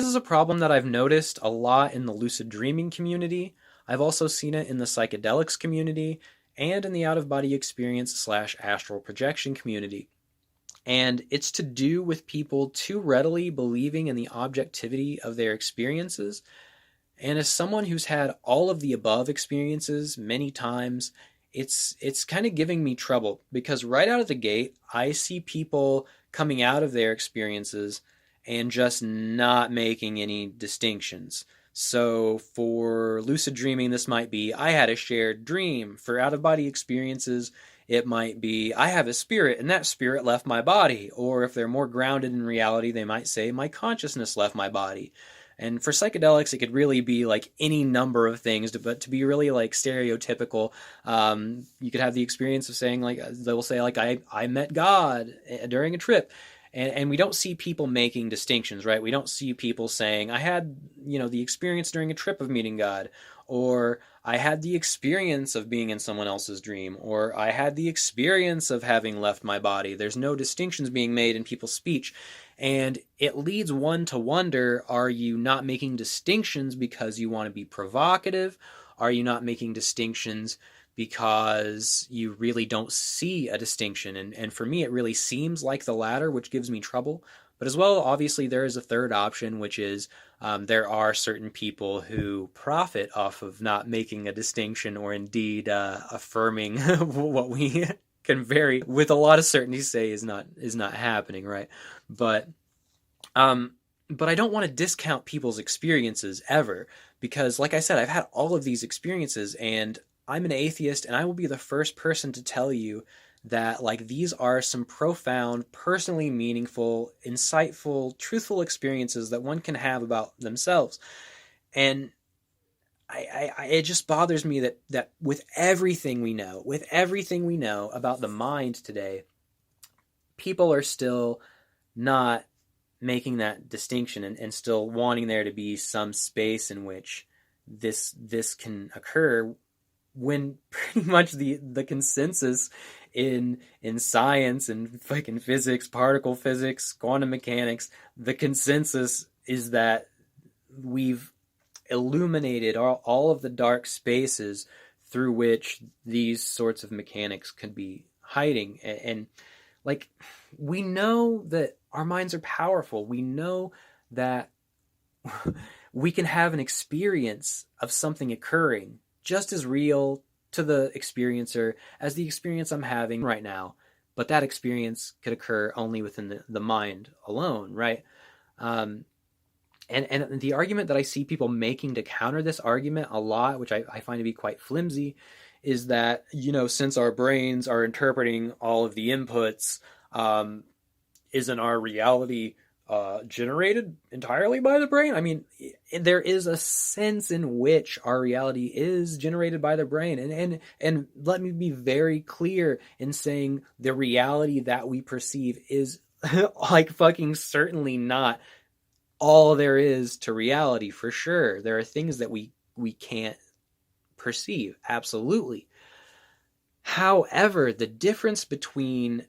is a problem that I've noticed a lot in the lucid dreaming community. I've also seen it in the psychedelics community and in the out-of-body experience slash astral projection community. And it's to do with people too readily believing in the objectivity of their experiences. And as someone who's had all of the above experiences many times, it's kind of giving me trouble because right out of the gate, I see people coming out of their experiences and just not making any distinctions. So for lucid dreaming, this might be I had a shared dream. For out of body experiences, it might be I have a spirit and that spirit left my body. Or if they're more grounded in reality, they might say my consciousness left my body. And for psychedelics, it could really be like any number of things, but to be really like stereotypical, you could have the experience of saying like, they'll say like, I met God during a trip. And we don't see people making distinctions, right? We don't see people saying, I had, the experience during a trip of meeting God, or I had the experience of being in someone else's dream, or I had the experience of having left my body. There's no distinctions being made in people's speech. And it leads one to wonder, are you not making distinctions because you want to be provocative? Are you not making distinctions because you really don't see a distinction? And for me, it really seems like the latter, which gives me trouble. But as well, obviously, there is a third option, which is there are certain people who profit off of not making a distinction or indeed affirming what we can very, with a lot of certainty, say is not happening, right? But I don't want to discount people's experiences ever, because like I said, I've had all of these experiences and I'm an atheist, and I will be the first person to tell you that like these are some profound, personally meaningful, insightful, truthful experiences that one can have about themselves. And it just bothers me that with everything we know about the mind today, people are still not making that distinction and still wanting there to be some space in which this can occur, when pretty much the consensus in science and fucking physics, particle physics, quantum mechanics, the consensus is that we've illuminated all of the dark spaces through which these sorts of mechanics could be hiding. And like, we know that our minds are powerful. We know that we can have an experience of something occurring just as real to the experiencer as the experience I'm having right now. But that experience could occur only within the mind alone, right? And the argument that I see people making to counter this argument a lot, which I find to be quite flimsy, is that, since our brains are interpreting all of the inputs, isn't our reality generated entirely by the brain? I mean, there is a sense in which our reality is generated by the brain. And let me be very clear in saying the reality that we perceive is like fucking certainly not all there is to reality, for sure. There are things that we can't perceive, absolutely. However, the difference between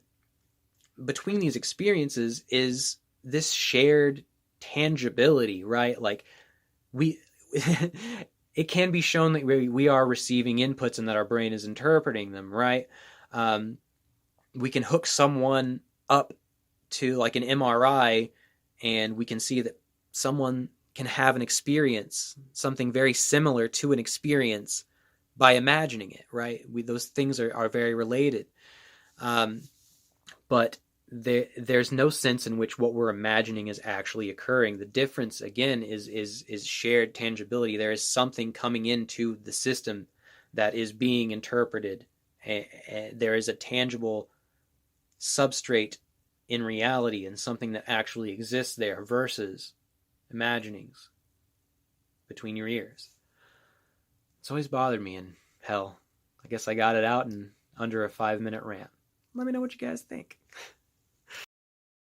these experiences is this shared tangibility, right? Like it can be shown that we are receiving inputs and that our brain is interpreting them, right? We can hook someone up to like an MRI and we can see that someone can have an experience, something very similar to an experience, by imagining it, right? Those things are very related. But there's no sense in which what we're imagining is actually occurring. The difference, again, is shared tangibility. There is something coming into the system that is being interpreted. There is a tangible substrate in reality and something that actually exists there versus imaginings between your ears. It's always bothered me, and hell, I guess I got it out in under a 5-minute rant. Let me know what you guys think.